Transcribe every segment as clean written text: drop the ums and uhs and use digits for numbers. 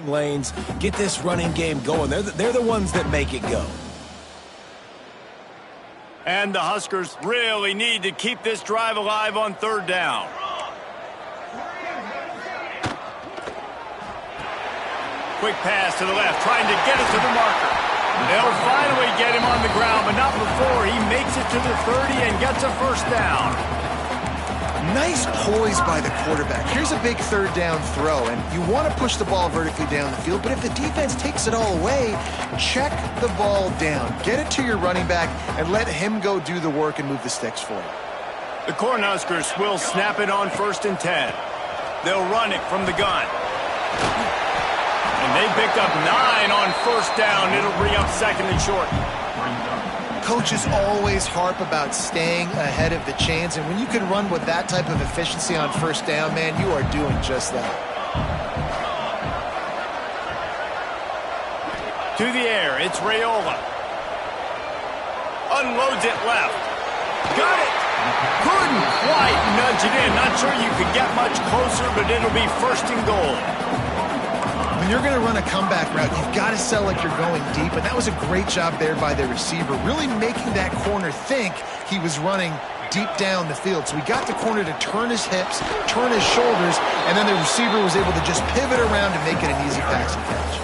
passing lanes, get this running game going. They're the ones that make it go. And the Huskers really need to keep this drive alive on third down. Quick pass to the left, trying to get it to the marker. They'll finally get him on the ground, but not before he makes it to the 30 and gets a first down. Nice poise by the quarterback. Here's a big third down throw, and you want to push the ball vertically down the field, but if the defense takes it all away, check the ball down. Get it to your running back and let him go do the work and move the sticks for you. The Cornhuskers will snap it on 1st and 10. They'll run it from the gun. And they picked up 9 on first down. It'll bring up 2nd and short. Coaches always harp about staying ahead of the chains, and when you can run with that type of efficiency on first down, man, you are doing just that. To the air, it's Raiola. Unloads it left. Got it! Couldn't quite nudge it in. Not sure you could get much closer, but it'll be 1st and goal. When you're going to run a comeback route, you've got to sell like you're going deep, and that was a great job there by the receiver, really making that corner think he was running deep down the field. So he got the corner to turn his hips, turn his shoulders, and then the receiver was able to just pivot around and make it an easy pass and catch.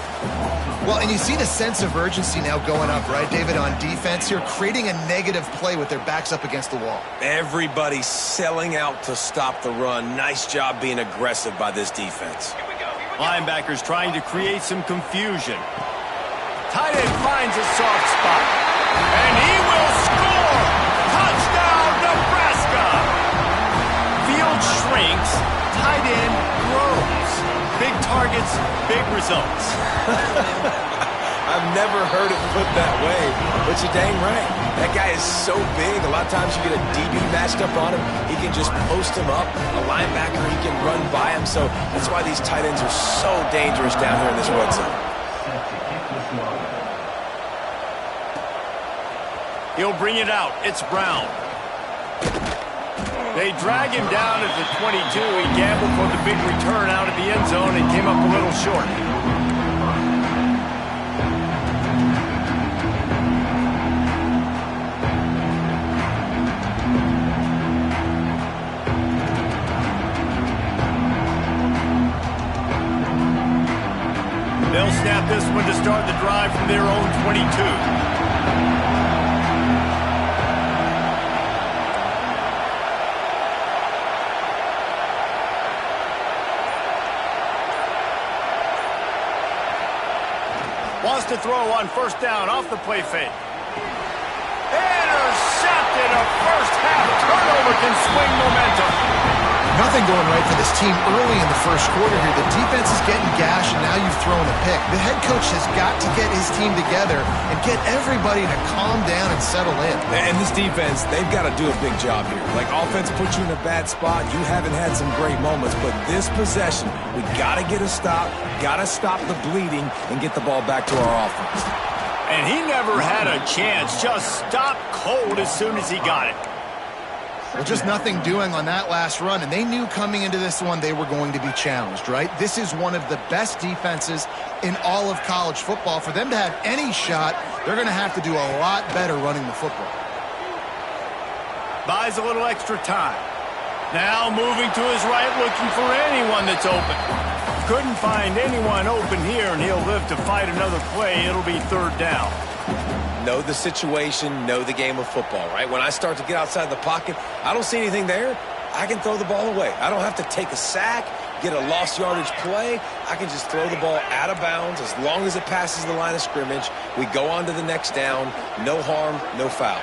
Well, and you see the sense of urgency now going up, right, David, on defense here, creating a negative play with their backs up against the wall. Everybody's selling out to stop the run. Nice job being aggressive by this defense. Linebackers trying to create some confusion. Tight end finds a soft spot. And he will score! Touchdown, Nebraska! Field shrinks, tight end grows. Big targets, big results. I've never heard it put that way, but you're dang right. That guy is so big. A lot of times you get a DB matched up on him. He can just post him up. A linebacker, he can run by him. So that's why these tight ends are so dangerous down here in this red zone. He'll bring it out. It's Brown. They drag him down at the 22. He gambled for the big return out of the end zone and came up a little short. They'll snap this one to start the drive from their own 22. Wants to throw on first down off the play fake. Intercepted. A first half turnover can swing momentum. Nothing going right for this team early in the first quarter here. The defense is getting gashed, and now you've thrown a pick. The head coach has got to get his team together and get everybody to calm down and settle in. And this defense, they've got to do a big job here. Like, offense puts you in a bad spot. You haven't had some great moments, but this possession, we got to get a stop, got to stop the bleeding, and get the ball back to our offense. And he never had a chance. Just stopped cold as soon as he got it. Well, just nothing doing on that last run, and they knew coming into this one they were going to be challenged, right? This is one of the best defenses in all of college football. For them to have any shot, they're going to have to do a lot better running the football. Buys a little extra time. Now moving to his right, looking for anyone that's open. Couldn't find anyone open here, and he'll live to fight another play. It'll be 3rd down. Know the situation, know the game of football, right? When I start to get outside the pocket, I don't see anything there, I can throw the ball away. I don't have to take a sack, get a lost yardage play. I can just throw the ball out of bounds as long as it passes the line of scrimmage. We go on to the next down. No harm, no foul.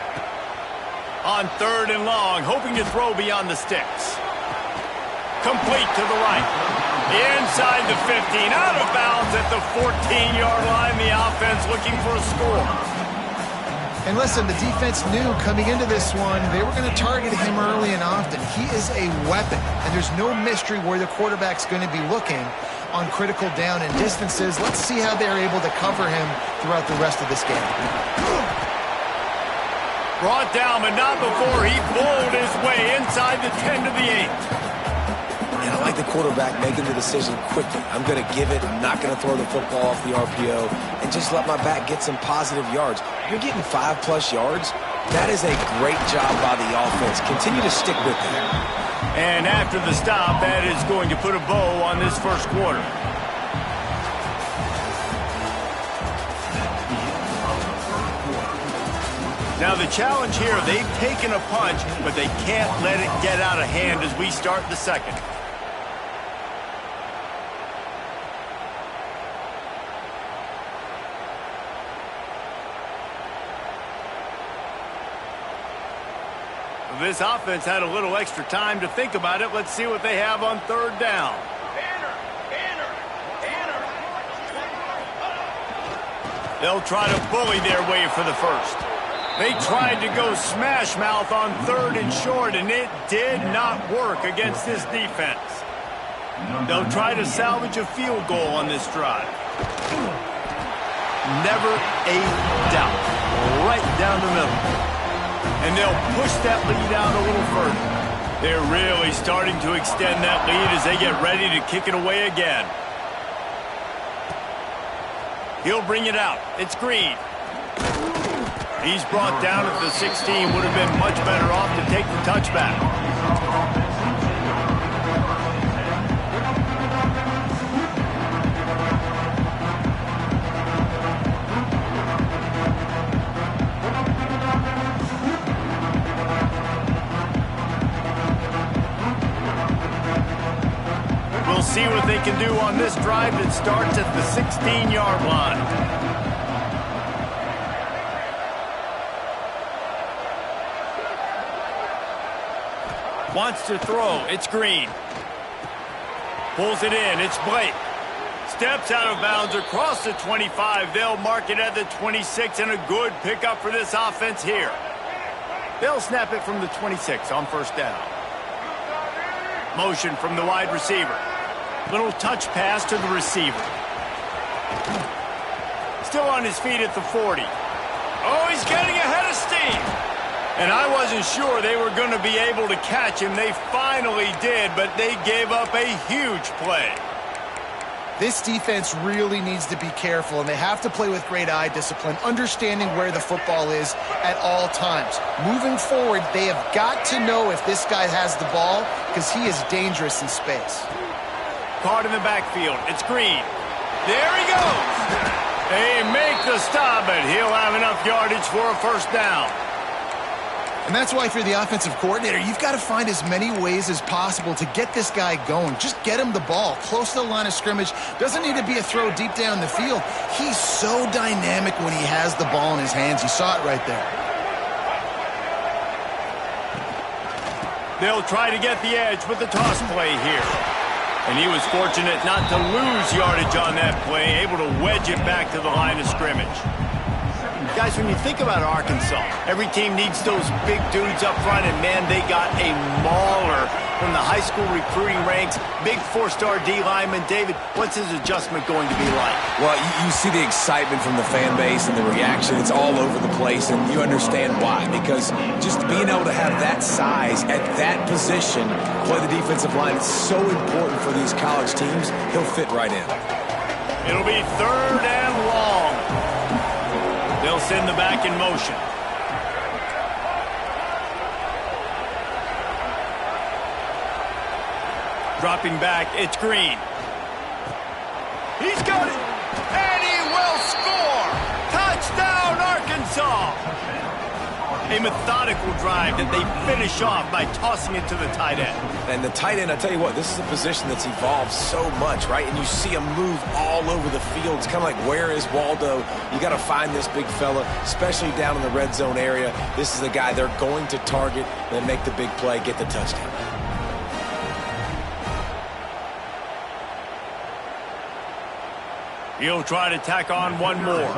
On 3rd and long, hoping to throw beyond the sticks. Complete to the right. Inside the 15, out of bounds at the 14-yard line. The offense looking for a score. And listen, the defense knew coming into this one, they were going to target him early and often. He is a weapon, and there's no mystery where the quarterback's going to be looking on critical down and distances. Let's see how they're able to cover him throughout the rest of this game. Brought down, but not before he bowled his way inside the 10 to the 8. And I like the quarterback making the decision quickly. I'm going to give it. I'm not going to throw the football off the RPO and just let my back get some positive yards. You're getting 5+ yards. That is a great job by the offense. Continue to stick with that. And after the stop, that is going to put a bow on this first quarter. Now the challenge here, they've taken a punch, but they can't let it get out of hand as we start the second. This offense had a little extra time to think about it. Let's see what they have on third down. They'll try to bully their way for the first. They tried to go smash mouth on third and short, and it did not work against this defense. They'll try to salvage a field goal on this drive. Never a doubt. Right down the middle. And they'll push that lead out a little further. They're really starting to extend that lead as they get ready to kick it away again. He'll bring it out. It's Green. He's brought down at the 16. Would have been much better off to take the touchback. We'll see what they can do on this drive that starts at the 16-yard line. Wants to throw. It's Green. Pulls it in. It's Blake. Steps out of bounds across the 25. They'll mark it at the 26, and a good pickup for this offense here. They'll snap it from the 26 on first down. Motion from the wide receiver. Little touch pass to the receiver. Still on his feet at the 40. Oh, he's getting ahead of steam. And I wasn't sure they were going to be able to catch him. They finally did, but they gave up a huge play. This defense really needs to be careful, and they have to play with great eye discipline, understanding where the football is at all times. Moving forward, they have got to know if this guy has the ball, because he is dangerous in space. Caught in the backfield. It's Green. There he goes. They make the stop, but he'll have enough yardage for a first down. And that's why if you're the offensive coordinator, you've got to find as many ways as possible to get this guy going. Just get him the ball close to the line of scrimmage. Doesn't need to be a throw deep down the field. He's so dynamic when he has the ball in his hands. You saw it right there. They'll try to get the edge with the toss play here. And he was fortunate not to lose yardage on that play, able to wedge it back to the line of scrimmage. Guys, when you think about Arkansas, every team needs those big dudes up front, and man, they got a mauler from the high school recruiting ranks. Big 4-star D lineman. David, what's his adjustment going to be like? Well, you see the excitement from the fan base and the reaction. It's all over the place, and you understand why. Because just being able to have that size at that position, play the defensive line, it's so important for these college teams. He'll fit right in. It'll be third and long. They'll send the back in motion. Dropping back, it's Green. He's got it, and he will score! Touchdown, Arkansas! A methodical drive that they finish off by tossing it to the tight end. And the tight end, I tell you what, this is a position that's evolved so much, right? And you see him move all over the field. It's kind of like, where is Waldo? You got to find this big fella, especially down in the red zone area. This is the guy they're going to target and make the big play, get the touchdown. He'll try to tack on one more.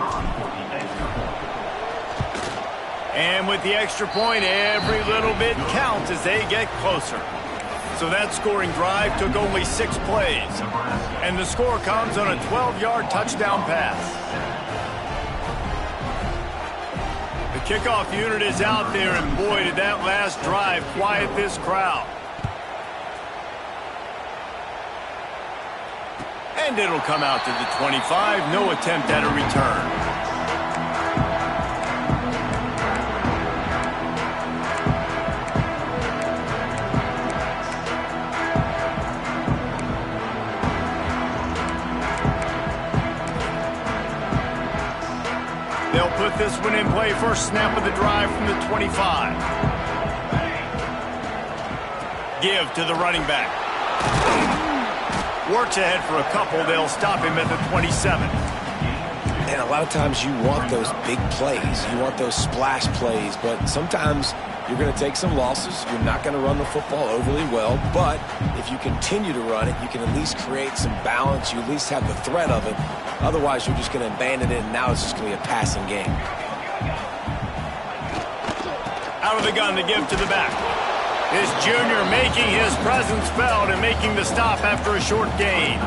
And with the extra point, every little bit counts as they get closer. So that scoring drive took only 6 plays. And the score comes on a 12-yard touchdown pass. The kickoff unit is out there, and boy, did that last drive quiet this crowd. And it'll come out to the 25. No attempt at a return. They'll put this one in play. First snap of the drive from the 25. Give to the running back. Works ahead for a couple. They'll stop him at the 27. And a lot of times you want those big plays. You want those splash plays. But sometimes you're going to take some losses. You're not going to run the football overly well. But if you continue to run it, you can at least create some balance. You at least have the threat of it. Otherwise, you're just going to abandon it, and now it's just going to be a passing game. Out of the gun to give to the back. This junior making his presence felt and making the stop after a short gain.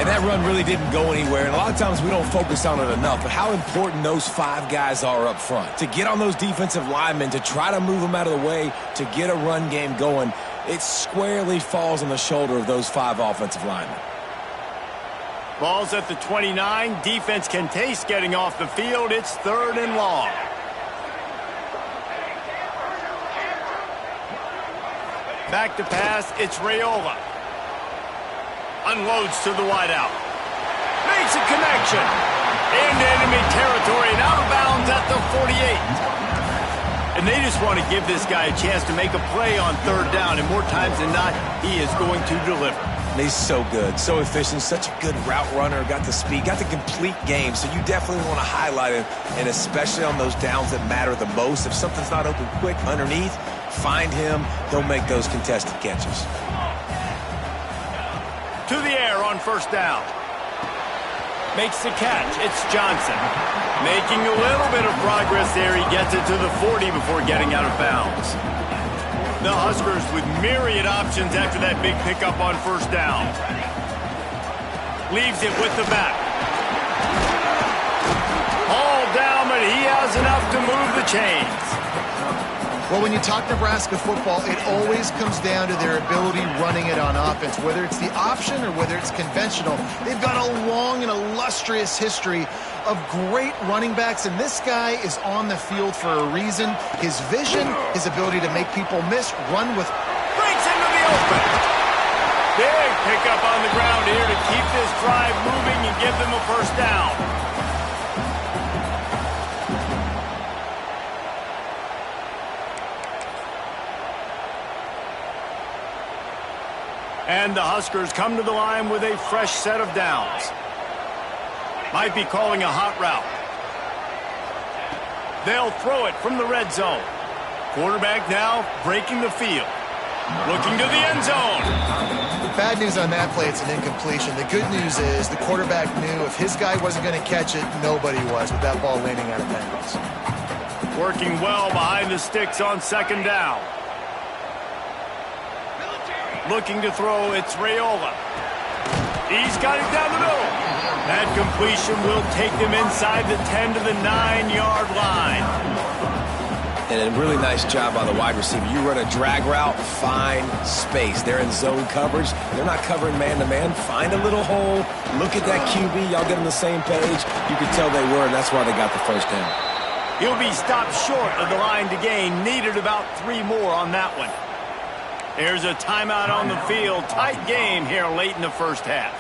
And that run really didn't go anywhere, and a lot of times we don't focus on it enough, but how important those 5 guys are up front. To get on those defensive linemen, to try to move them out of the way, to get a run game going, it squarely falls on the shoulder of those 5 offensive linemen. Ball's at the 29. Defense can taste getting off the field. It's 3rd and long. Back to pass. It's Raiola. Unloads to the wideout. Makes a connection. Into enemy territory and out of bounds at the 48. And they just want to give this guy a chance to make a play on 3rd down. And more times than not, he is going to deliver. He's so good, so efficient, such a good route runner, got the speed, got the complete game. So you definitely want to highlight him, and especially on those downs that matter the most. If something's not open quick underneath, find him. He'll make those contested catches. To the air on 1st down. Makes the catch. It's Johnson. Making a little bit of progress there. He gets it to the 40 before getting out of bounds. The Huskers with myriad options after that big pickup on 1st down. Leaves it with the back. All down, but he has enough to move the chains. Well, when you talk Nebraska football, it always comes down to their ability running it on offense. Whether it's the option or whether it's conventional, they've got a long and illustrious history of great running backs, and this guy is on the field for a reason. His vision, his ability to make people miss, run with... Breaks into the open. Big pickup on the ground here to keep this drive moving and give them a 1st down. And the Huskers come to the line with a fresh set of downs. Might be calling a hot route. They'll throw it from the red zone. Quarterback now breaking the field. Looking to the end zone. Bad news on that play, it's an incompletion. The good news is the quarterback knew if his guy wasn't going to catch it, nobody was with that ball landing out of bounds. Working well behind the sticks on 2nd down. Looking to throw, it's Raiola. He's got it down the middle. That completion will take them inside the 10 to the 9-yard line. And a really nice job by the wide receiver. You run a drag route, find space. They're in zone coverage. They're not covering man-to-man. Find a little hole. Look at that QB. Y'all get on the same page. You could tell they were, and that's why they got the 1st down. He'll be stopped short of the line to gain. Needed about 3 more on that one. There's a timeout on the field. Tight game here late in the 1st half.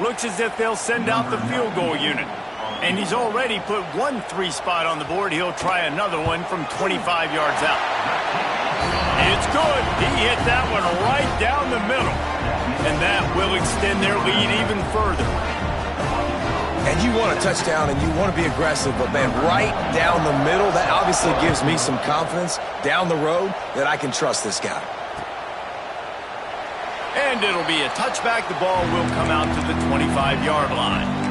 Looks as if they'll send out the field goal unit. And he's already put 1 3 spot on the board. He'll try another one from 25 yards out. It's good. He hit that one right down the middle. And that will extend their lead even further. And you want a touchdown and you want to be aggressive, but man, right down the middle, that obviously gives me some confidence down the road that I can trust this guy. And it'll be a touchback. The ball will come out to the 25-yard line.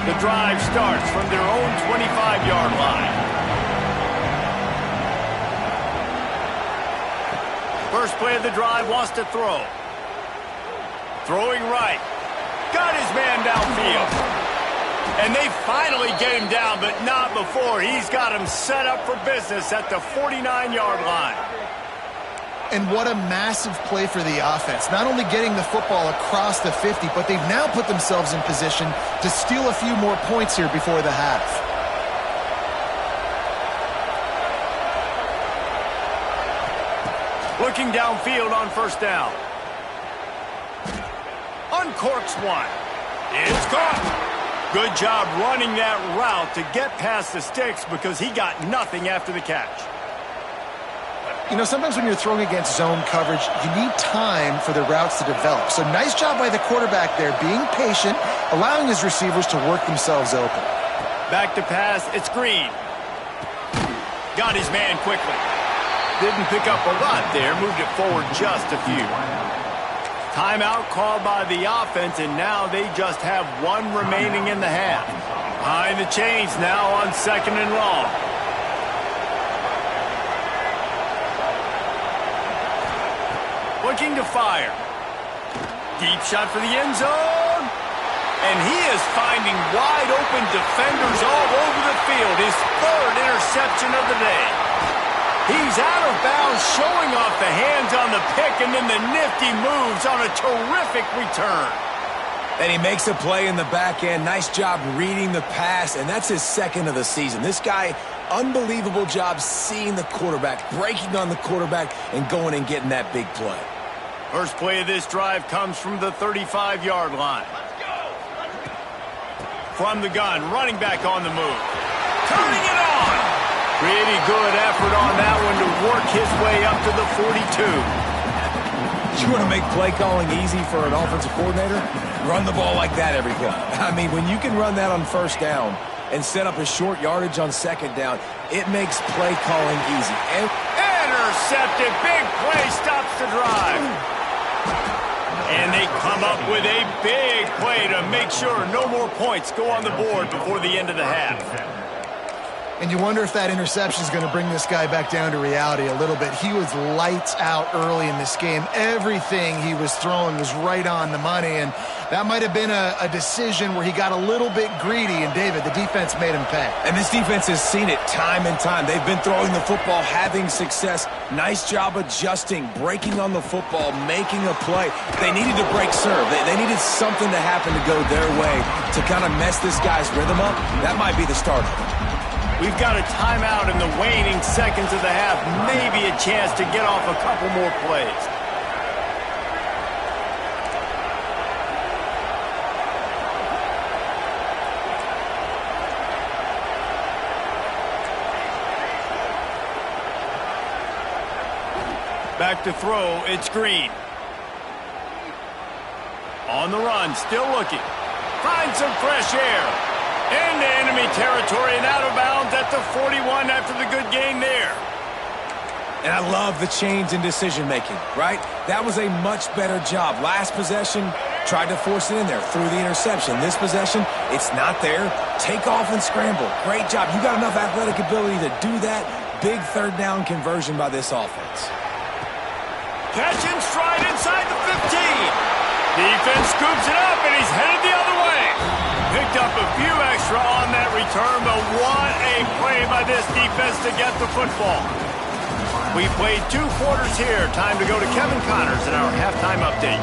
The drive starts from their own 25-yard line. First play of the drive wants to throw. Throwing right. got his man downfield. And they finally get him down, but not before he's got him set up for business at the 49-yard line. And what a massive play for the offense. Not only getting the football across the 50, but they've now put themselves in position to steal a few more points here before the half. Looking downfield on first down. Uncorks one. It's caught. Good job running that route to get past the sticks because he got nothing after the catch. You know, sometimes when you're throwing against zone coverage, you need time for the routes to develop. So nice job by the quarterback there, being patient, allowing his receivers to work themselves open. Back to pass, it's Green. Got his man quickly. Didn't pick up a lot there, moved it forward just a few. Timeout called by the offense, and now they just have one remaining in the half. Behind the chains now on 2nd and long. Looking to fire. Deep shot for the end zone. And he is finding wide open defenders all over the field. His 3rd interception of the day. He's out of bounds, showing off the hands on the pick, and then the nifty moves on a terrific return. And he makes a play in the back end. Nice job reading the pass, and that's his 2nd of the season. This guy, unbelievable job seeing the quarterback, breaking on the quarterback, and going and getting that big play. First play of this drive comes from the 35-yard line. From the gun, running back on the move. Turning it on! Pretty good effort on that one to work his way up to the 42. You want to make play calling easy for an offensive coordinator? Run the ball like that every play. I mean, when you can run that on first down and set up a short yardage on 2nd down, it makes play calling easy. And intercepted. Big play stops the drive. And they come up with a big play to make sure no more points go on the board before the end of the half. And you wonder if that interception is going to bring this guy back down to reality a little bit. He was lights out early in this game. Everything he was throwing was right on the money, and that might have been a decision where he got a little bit greedy, and David, the defense made him pay. And this defense has seen it time and time. They've been throwing the football, having success. Nice job adjusting, breaking on the football, making a play. They needed to break serve. They needed something to happen to go their way to kind of mess this guy's rhythm up. That might be the start of it. We've got a timeout in the waning seconds of the half. Maybe a chance to get off a couple more plays. Back to throw, it's Green. On the run, still looking. Finds some fresh air. Into enemy territory and out of bounds at the 41 after the good gain there. And I love the change in decision-making, right? That was a much better job. Last possession, tried to force it in there through the interception. This possession, it's not there. Take off and scramble. Great job. You got enough athletic ability to do that. Big 3rd down conversion by this offense. Catch in stride inside the 15. Defense scoops it up, and he's headed the other way. Picked up a few extra on that return, but what a play by this defense to get the football. We played 2 quarters here. Time to go to Kevin Connors in our halftime update.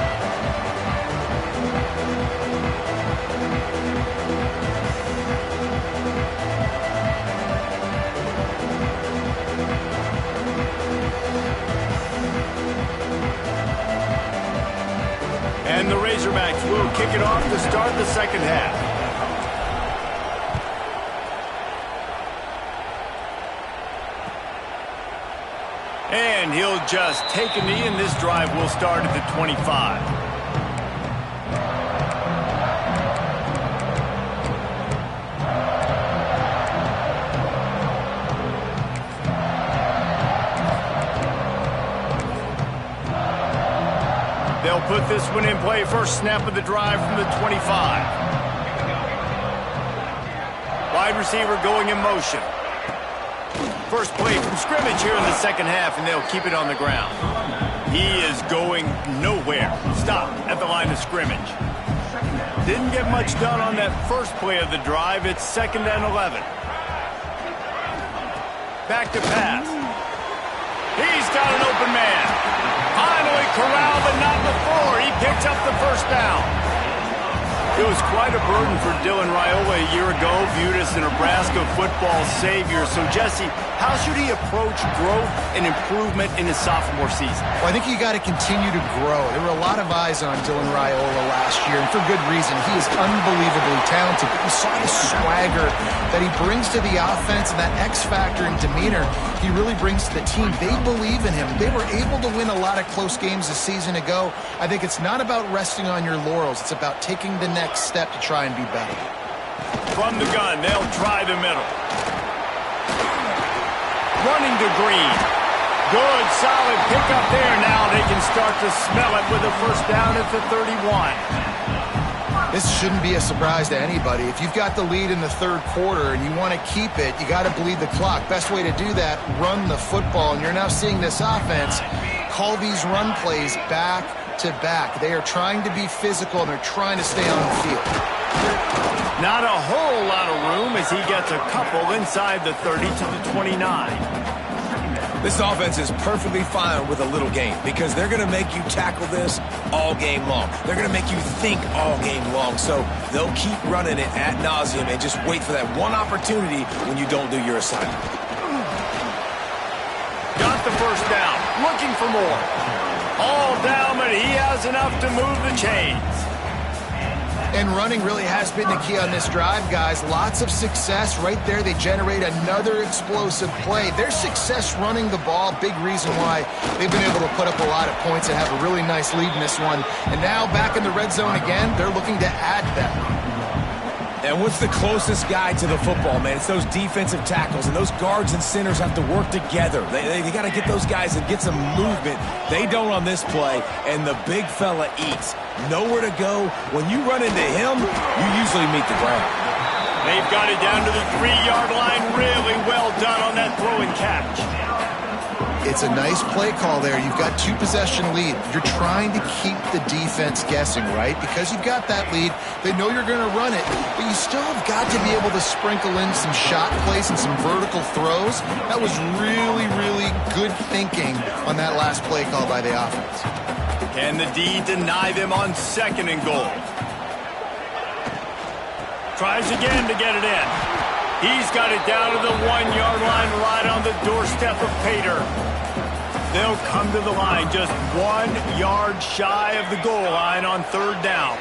And the Razorbacks will kick it off to start the 2nd half. And he'll just take a knee, and this drive will start at the 25. They'll put this one in play. First snap of the drive from the 25. Wide receiver going in motion. First play from scrimmage here in the 2nd half, and they'll keep it on the ground. He is going nowhere. Stop at the line of scrimmage. didn't get much done on that first play of the drive. It's 2nd and 11. Back to pass. He's got an open man. Finally corralled, but not before. He picks up the first down. It was quite a burden for Dylan Raiola a year ago, viewed as the Nebraska football savior. So, Jesse, how should he approach growth and improvement in his sophomore season? Well, I think you got to continue to grow. There were a lot of eyes on Dylan Raiola last year, and for good reason. He is unbelievably talented, but you saw the swagger that he brings to the offense and that X factor and demeanor he really brings to the team. They believe in him. They were able to win a lot of close games a season ago. I think it's not about resting on your laurels. It's about taking the next step to try and be better. From the gun, they'll try the middle. Running to Green. Good, solid pickup there. Now they can start to smell it with a first down at the 31. This shouldn't be a surprise to anybody. If you've got the lead in the third quarter and you want to keep it, you got to bleed the clock. Best way to do that, run the football. And you're now seeing this offense call these run plays back to back. They are trying to be physical, and they're trying to stay on the field. Not a whole lot of room as he gets a couple inside the 30 to the 29. This offense is perfectly fine with a little game because they're going to make you tackle this all game long. They're going to make you think all game long. So they'll keep running it ad nauseum and just wait for that one opportunity when you don't do your assignment. Got the first down. Looking for more. All down, but he has enough to move the chains. And running really has been the key on this drive, guys. Lots of success right there. They generate another explosive play. Their success running the ball, big reason why they've been able to put up a lot of points and have a really nice lead in this one. And now back in the red zone again, they're looking to add that. And what's the closest guy to the football, man? It's those defensive tackles, and those guards and centers have to work together. They got to get those guys and get some movement. They don't on this play, and the big fella eats. Nowhere to go. When you run into him, you usually meet the ground. They've got it down to the 3-yard line. Really well done on that throw and catch. It's a nice play call there. You've got 2-possession lead. You're trying to keep the defense guessing, right? Because you've got that lead. They know you're going to run it, but you still have got to be able to sprinkle in some shot plays and some vertical throws. That was really, really good thinking on that last play call by the offense. Can the D deny them on 2nd and goal? Tries again to get it in. He's got it down to the 1-yard line right on the doorstep of Pater. They'll come to the line just 1 yard shy of the goal line on 3rd down.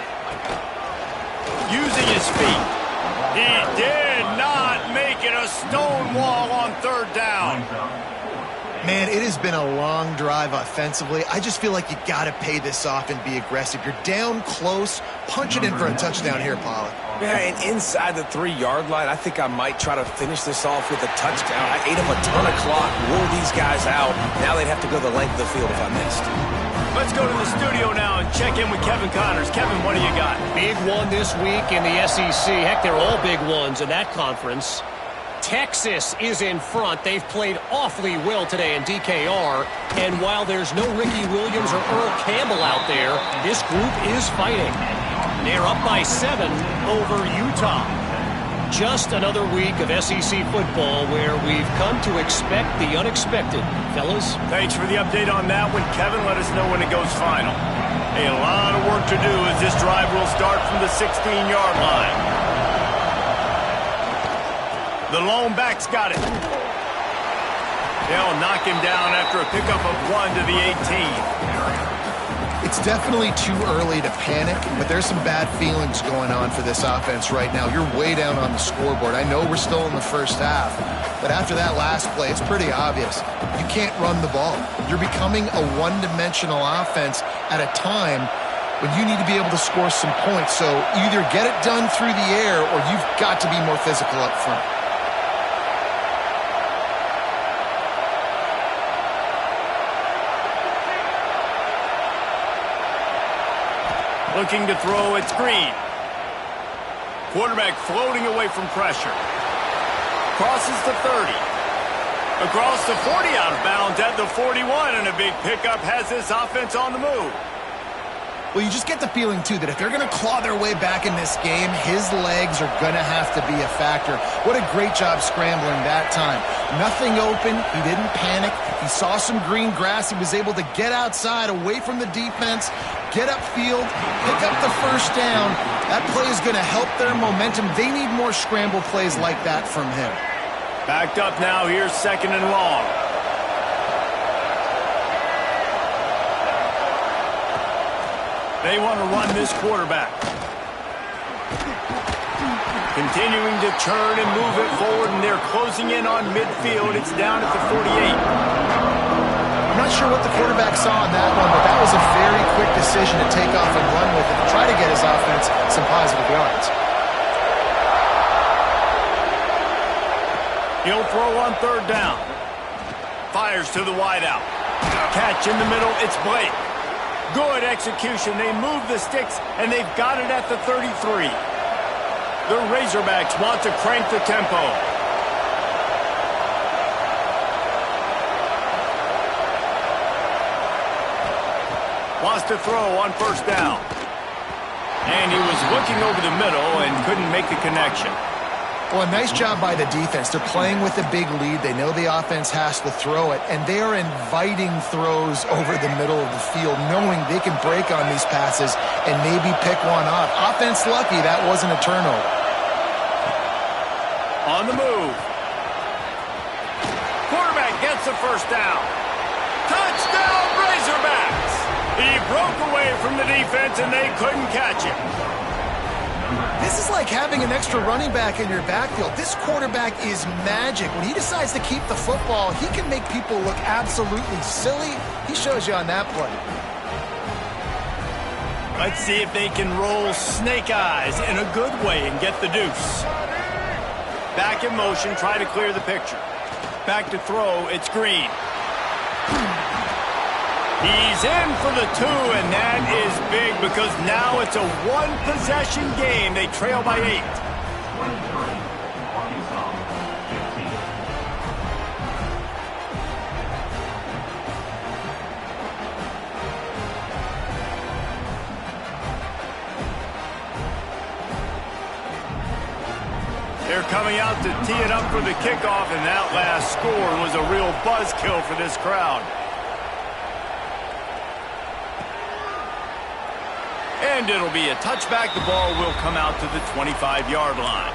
Using his feet. He did not make it a stone wall on 3rd down. Man, it has been a long drive offensively. I just feel like you got to pay this off and be aggressive. You're down close. Punch it in for a touchdown here, Pollard. Yeah, and inside the 3-yard line, I think I might try to finish this off with a touchdown. I ate up a ton of clock, wore these guys out. Now they'd have to go the length of the field if I missed. Let's go to the studio now and check in with Kevin Connors. Kevin, what do you got? Big one this week in the SEC. Heck, they're all big ones in that conference. Texas is in front. They've played awfully well today in DKR. And while there's no Ricky Williams or Earl Campbell out there, this group is fighting. They're up by 7 over Utah. Just another week of SEC football where we've come to expect the unexpected. Fellas? Thanks for the update on that one, Kevin. Let us know when it goes final. Hey, a lot of work to do as this drive will start from the 16-yard line. The lone back's got it. They'll knock him down after a pickup of 1 to the 18. It's definitely too early to panic, but there's some bad feelings going on for this offense right now. You're way down on the scoreboard. I know we're still in the first half, but after that last play, it's pretty obvious. You can't run the ball. You're becoming a one-dimensional offense at a time when you need to be able to score some points. So either get it done through the air or you've got to be more physical up front. Looking to throw, it's Green. Quarterback floating away from pressure. Crosses the 30. Across the 40, out of bounds at the 41, and a big pickup has this offense on the move. Well, you just get the feeling, too, that if they're going to claw their way back in this game, his legs are going to have to be a factor. What a great job scrambling that time. Nothing open. He didn't panic. He saw some green grass. He was able to get outside, away from the defense, get upfield, pick up the first down. That play is going to help their momentum. They need more scramble plays like that from him. Backed up now. Here's 2nd and long. They want to run this quarterback. Continuing to turn and move it forward, and they're closing in on midfield. It's down at the 48. I'm not sure what the quarterback saw on that one, but that was a very quick decision to take off and run with it to try to get his offense some positive yards. He'll throw on 3rd down. Fires to the wideout. Catch in the middle. It's Blake. Good execution. They move the sticks, and they've got it at the 33. The Razorbacks want to crank the tempo. Wants to throw on 1st down. And he was looking over the middle and couldn't make the connection. Well, a nice job by the defense. They're playing with a big lead. They know the offense has to throw it, and they are inviting throws over the middle of the field, knowing they can break on these passes and maybe pick one off. Offense lucky that wasn't a turnover. On the move. Quarterback gets the 1st down. Touchdown, Razorbacks! He broke away from the defense, and they couldn't catch him. This is like having an extra running back in your backfield. This quarterback is magic. When he decides to keep the football, he can make people look absolutely silly. He shows you on that play. Let's see if they can roll snake eyes in a good way and get the deuce. Back in motion, try to clear the picture. Back to throw, it's Green. He's in for the 2, and that is big because now it's a one-possession game. They trail by 8. They're coming out to tee it up for the kickoff, and that last score was a real buzzkill for this crowd. And it'll be a touchback. The ball will come out to the 25-yard line.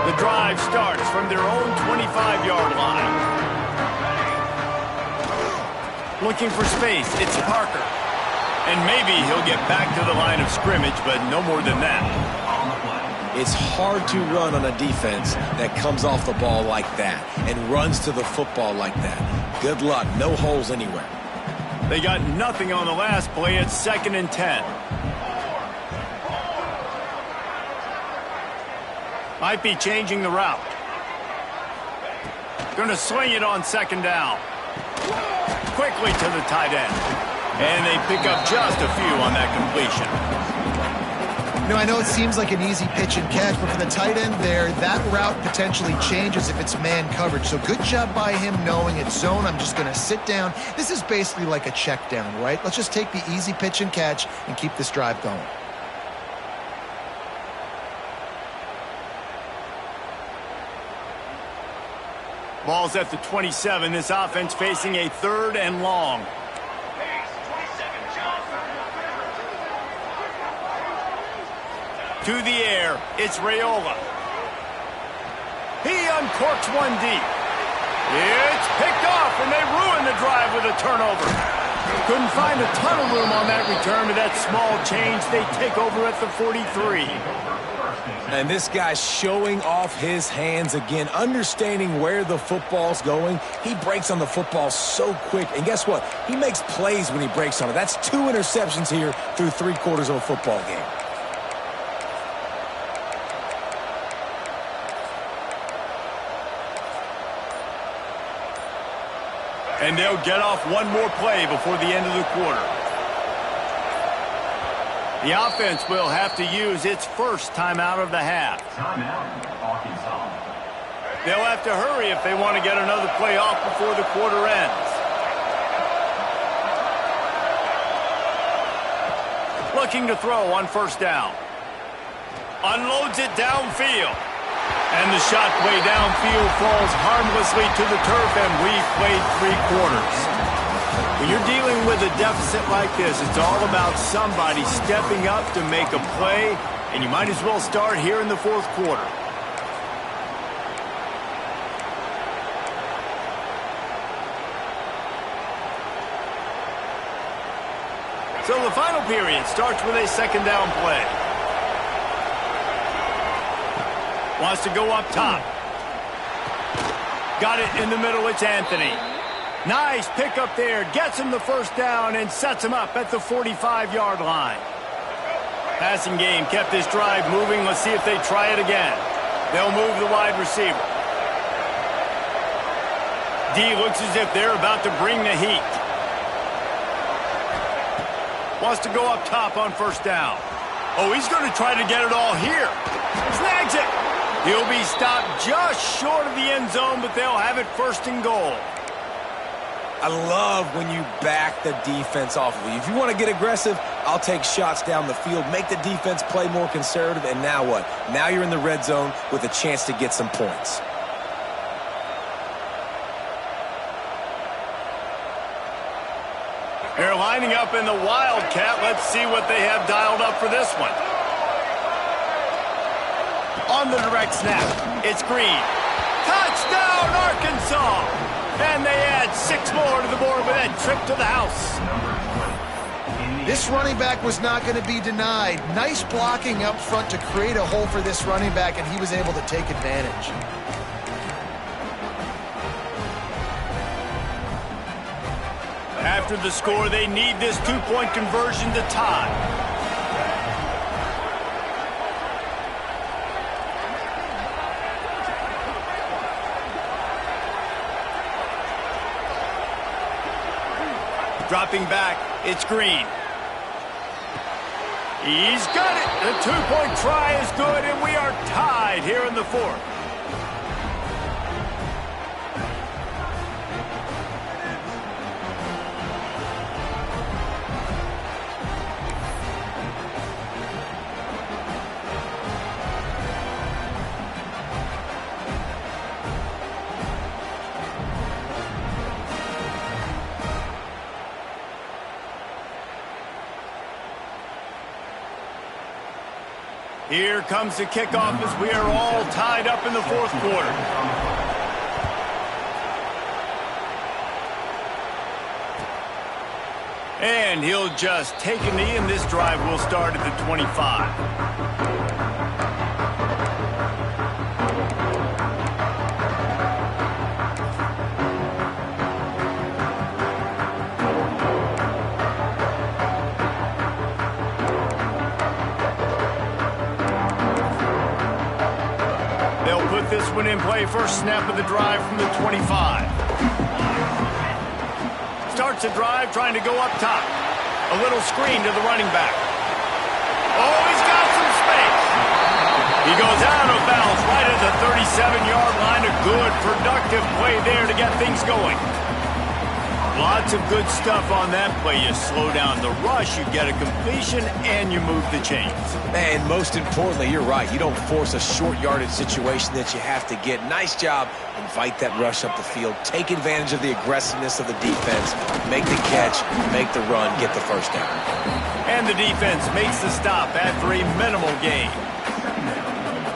The drive starts from their own 25-yard line. Looking for space, it's Parker. And maybe he'll get back to the line of scrimmage, but no more than that. It's hard to run on a defense that comes off the ball like that and runs to the football like that. Good luck. No holes anywhere. They got nothing on the last play. It's 2nd and 10. Might be changing the route. Going to swing it on 2nd down. Quickly to the tight end. And they pick up just a few on that completion. You know, I know it seems like an easy pitch and catch, but for the tight end there, that route potentially changes if it's man coverage. So good job by him knowing it's zone. I'm just going to sit down. This is basically like a check down, right? Let's just take the easy pitch and catch and keep this drive going. Ball's at the 27. This offense facing a 3rd and long. To the air, it's Raiola. He uncorks one deep. It's picked off, and they ruin the drive with a turnover. Couldn't find a ton of room on that return, but that small change, they take over at the 43. And this guy's showing off his hands again, understanding where the football's going. He breaks on the football so quick. And guess what? He makes plays when he breaks on it. That's 2 interceptions here through 3/4 of a football game. And they'll get off one more play before the end of the quarter. The offense will have to use its first timeout of the half. They'll have to hurry if they want to get another play off before the quarter ends. Looking to throw on first down. Unloads it downfield. And the shot play downfield falls harmlessly to the turf, and we've played 3 quarters. When you're dealing with a deficit like this, it's all about somebody stepping up to make a play, and you might as well start here in the 4th quarter. So the final period starts with a second down play. Wants to go up top. Got it in the middle. It's Anthony. Nice pickup there. Gets him the first down and sets him up at the 45-yard line. Passing game kept this drive moving. Let's see if they try it again. They'll move the wide receiver. D looks as if they're about to bring the heat. Wants to go up top on first down. Oh, he's going to try to get it all here. Snags it. He'll be stopped just short of the end zone, but they'll have it first and goal. I love when you back the defense off of you. If you want to get aggressive, I'll take shots down the field, make the defense play more conservative, and now what? Now you're in the red zone with a chance to get some points. They're lining up in the Wildcat. Let's see what they have dialed up for this one. On the direct snap, it's Green. Touchdown, Arkansas! And they add 6 more to the board with that trip to the house. This running back was not going to be denied. Nice blocking up front to create a hole for this running back, and he was able to take advantage. After the score, they need this 2-point conversion to tie. Dropping back, it's Green. He's got it. The 2-point try is good, and we are tied here in the 4th. Here comes the kickoff as we are all tied up in the 4th quarter. And he'll just take a knee, and this drive will start at the 25. This one in play, first snap of the drive from the 25. Starts a drive trying to go up top. A little screen to the running back. Oh, he's got some space. He goes out of bounds right at the 37-yard line. A good, productive play there to get things going. Lots of good stuff on that play. You slow down the rush, you get a completion, and you move the chains. And most importantly, you're right. You don't force a short yardage situation that you have to get. Nice job. Invite that rush up the field. Take advantage of the aggressiveness of the defense. Make the catch, make the run, get the first down. And the defense makes the stop after a minimal gain.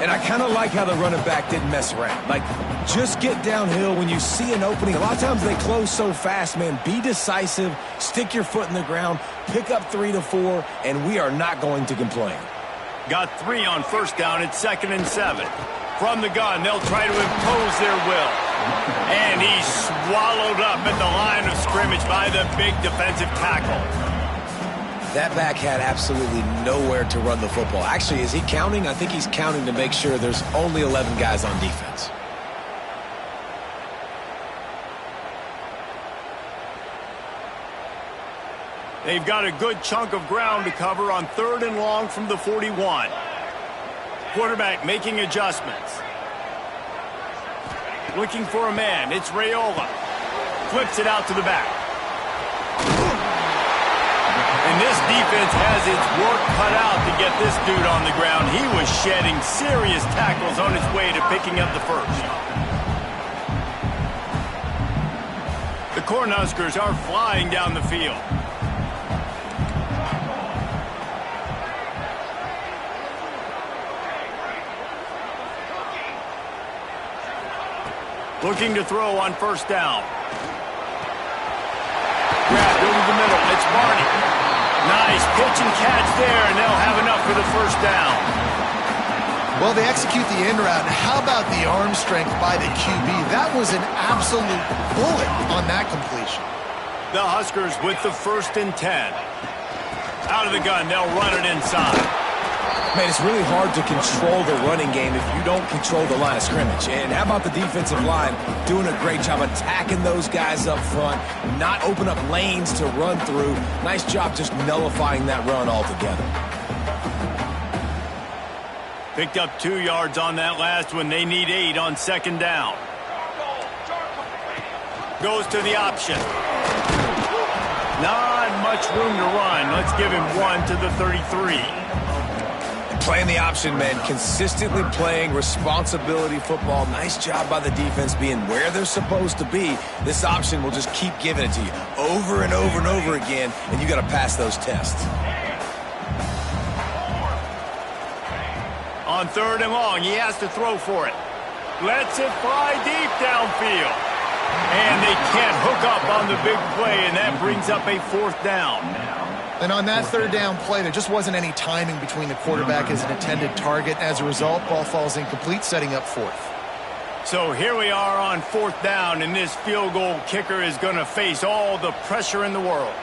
And I kind of like how the running back didn't mess around. Like, just get downhill when you see an opening. A lot of times they close so fast, man. Be decisive, stick your foot in the ground, pick up 3 to 4, and we are not going to complain. Got 3 on first down. It's 2nd and 7. From the gun, they'll try to impose their will. And he's swallowed up at the line of scrimmage by the big defensive tackle. That back had absolutely nowhere to run the football. Actually, is he counting? I think he's counting to make sure there's only 11 guys on defense. They've got a good chunk of ground to cover on 3rd and long from the 41. Quarterback making adjustments. Looking for a man. It's Raiola. Flips it out to the back. And this defense has its work cut out to get this dude on the ground. He was shedding serious tackles on his way to picking up the first. The Cornhuskers are flying down the field. Looking to throw on 1st down. Grabbed over the middle. It's Barney. Nice pitch and catch there, and they'll have enough for the 1st down. Well, they execute the in route. How about the arm strength by the QB? That was an absolute bullet on that completion. The Huskers with the 1st and 10. Out of the gun, they'll run it inside. Man, it's really hard to control the running game if you don't control the line of scrimmage. And how about the defensive line doing a great job attacking those guys up front, not open up lanes to run through. Nice job just nullifying that run altogether. Picked up 2 yards on that last one. They need 8 on 2nd down. Goes to the option. Not much room to run. Let's give him 1 to the 33. Playing the option, man. Consistently playing responsibility football. Nice job by the defense being where they're supposed to be. This option will just keep giving it to you over and over and over again, and you got to pass those tests. On 3rd and long, he has to throw for it. Lets it fly deep downfield. And they can't hook up on the big play, and that brings up a 4th down. And on that 3rd down play, there just wasn't any timing between the quarterback as an intended target. As a result, ball falls incomplete, setting up 4th. So here we are on 4th down, and this field goal kicker is going to face all the pressure in the world.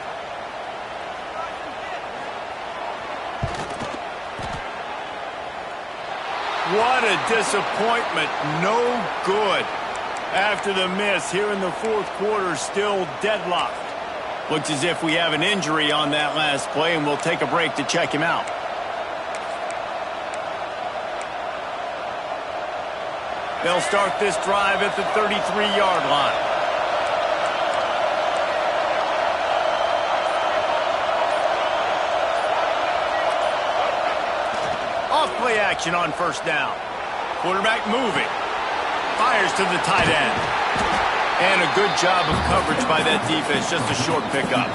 What a disappointment. No good. After the miss here in the 4th quarter, still deadlocked. Looks as if we have an injury on that last play, and we'll take a break to check him out. They'll start this drive at the 33-yard line. Off play action on 1st down. Quarterback moving. Fires to the tight end. And a good job of coverage by that defense, just a short pickup.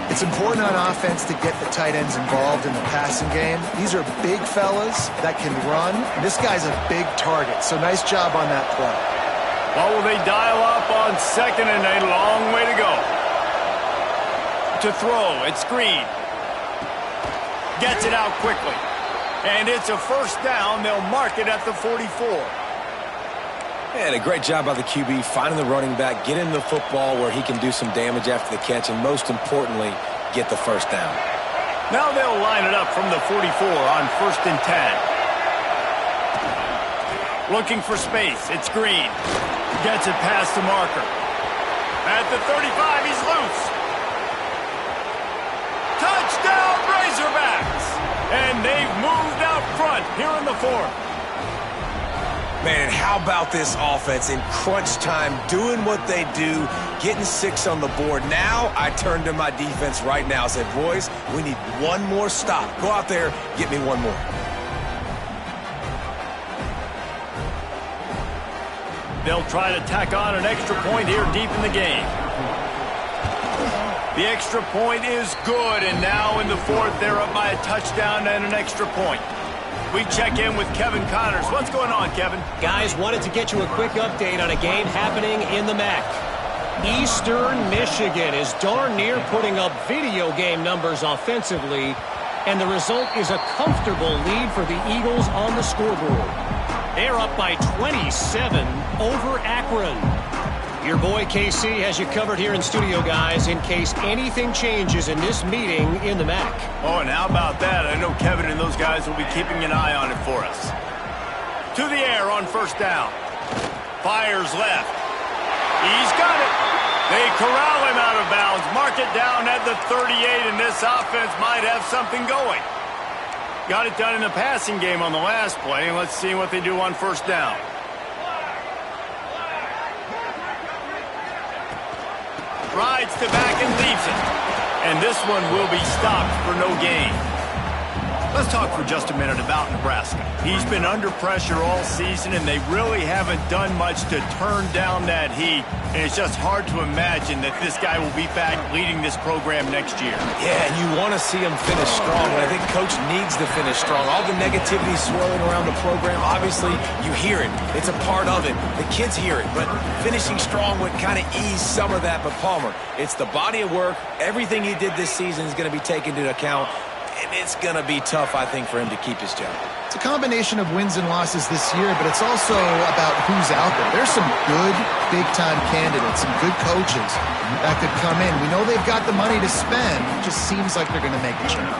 It's important on offense to get the tight ends involved in the passing game. These are big fellas that can run. This guy's a big target, so nice job on that play. Well, will they dial up on 2nd and a long way to go? To throw, it's Green. Gets it out quickly. And it's a 1st down. They'll mark it at the 44. And a great job by the QB finding the running back, getting the football where he can do some damage after the catch, and most importantly, get the 1st down. Now they'll line it up from the 44 on 1st and 10. Looking for space. It's Green. Gets it past the marker. At the 35, he's loose. Touchdown, Razorbacks! And they've moved out front here in the 4th. Man, how about this offense in crunch time, doing what they do, getting 6 on the board. Now I turn to my defense right now and said, boys, we need one more stop. Go out there, get me one more. They'll try to tack on an extra point here deep in the game. The extra point is good, and now in the 4th, they're up by a touchdown and an extra point. We check in with Kevin Connors. What's going on, Kevin? Guys, wanted to get you a quick update on a game happening in the MAC. Eastern Michigan is darn near putting up video game numbers offensively, and the result is a comfortable lead for the Eagles on the scoreboard. They're up by 27 over Akron. Your boy KC has you covered here in studio, guys, in case anything changes in this meeting in the MAC. Oh, and how about that? I know Kevin and those guys will be keeping an eye on it for us. To the air on 1st down. Fires left. He's got it. They corral him out of of bounds. Mark it down at the 38, and this offense might have something going. Got it done in the passing game on the last play, and let's see what they do on first down. Rides to back and leaves it. And this one will be stopped for no gain. Let's talk for just a minute about Nebraska. He's been under pressure all season, and they really haven't done much to turn down that heat. And it's just hard to imagine that this guy will be back leading this program next year. Yeah, and you want to see him finish strong, and I think Coach needs to finish strong. All the negativity swirling around the program, obviously, you hear it. It's a part of it. The kids hear it, but finishing strong would kind of ease some of that. But Palmer, it's the body of work. Everything he did this season is going to be taken into account. And it's going to be tough, I think, for him to keep his job. It's a combination of wins and losses this year, but it's also about who's out there. There's some good big-time candidates, some good coaches that could come in. We know they've got the money to spend. It just seems like they're going to make a change.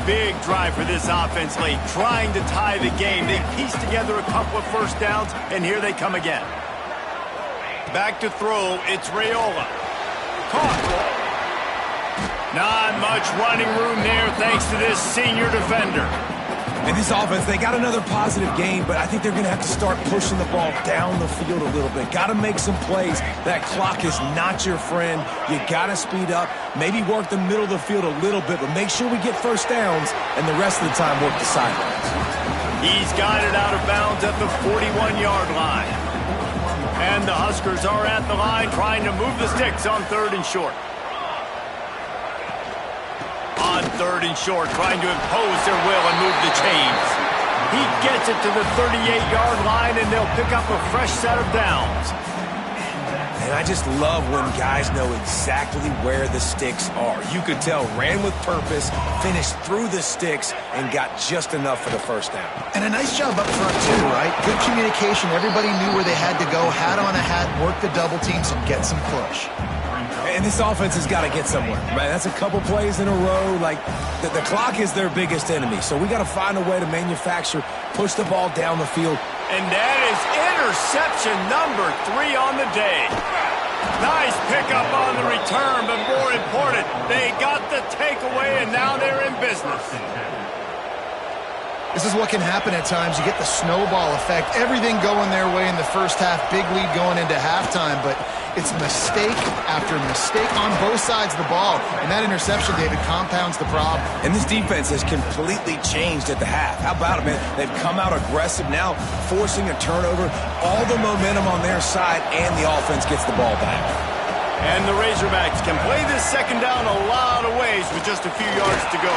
Big drive for this offense late, trying to tie the game. They pieced together a couple of first downs, and here they come again. Back to throw, it's Raiola. Caught. Not much running room there thanks to this senior defender. In this offense, they got another positive game, but I think they're going to have to start pushing the ball down the field a little bit. Got to make some plays. That clock is not your friend. You got to speed up, maybe work the middle of the field a little bit, but make sure we get first downs, and the rest of the time work the sidelines. He's got it out of bounds at the 41-yard line. And the Huskers are at the line trying to move the sticks on 3rd and short. On 3rd and short, trying to impose their will and move the chains. He gets it to the 38-yard line, and they'll pick up a fresh set of downs. And I just love when guys know exactly where the sticks are. You could tell, ran with purpose, finished through the sticks, and got just enough for the first down. And a nice job up front, too, right? Good communication. Everybody knew where they had to go, hat on a hat, work the double teams, and get some push. And this offense has got to get somewhere, right? That's a couple plays in a row. Like, the clock is their biggest enemy. So we got to find a way to manufacture, push the ball down the field. And that is interception number 3 on the day. Nice pickup on the return, but more important, they got the takeaway, and now they're in business. This is what can happen at times. You get the snowball effect. Everything going their way in the first half. Big lead going into halftime, but it's mistake after mistake on both sides of the ball. And that interception, David, compounds the problem. And this defense has completely changed at the half. How about it, man? They've come out aggressive now, forcing a turnover. All the momentum on their side, and the offense gets the ball back. And the Razorbacks can play this second down a lot of ways with just a few yards to go.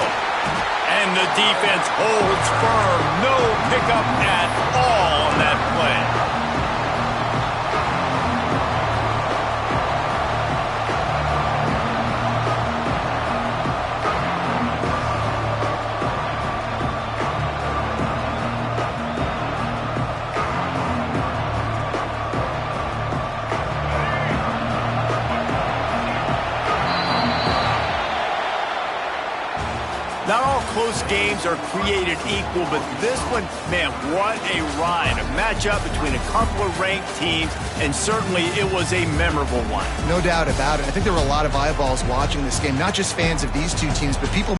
And the defense holds firm. No pickup at all on that play. Not all close games are created equal, but this one, man, what a ride. A matchup between a couple of ranked teams, and certainly it was a memorable one. No doubt about it. I think there were a lot of eyeballs watching this game, not just fans of these two teams, but people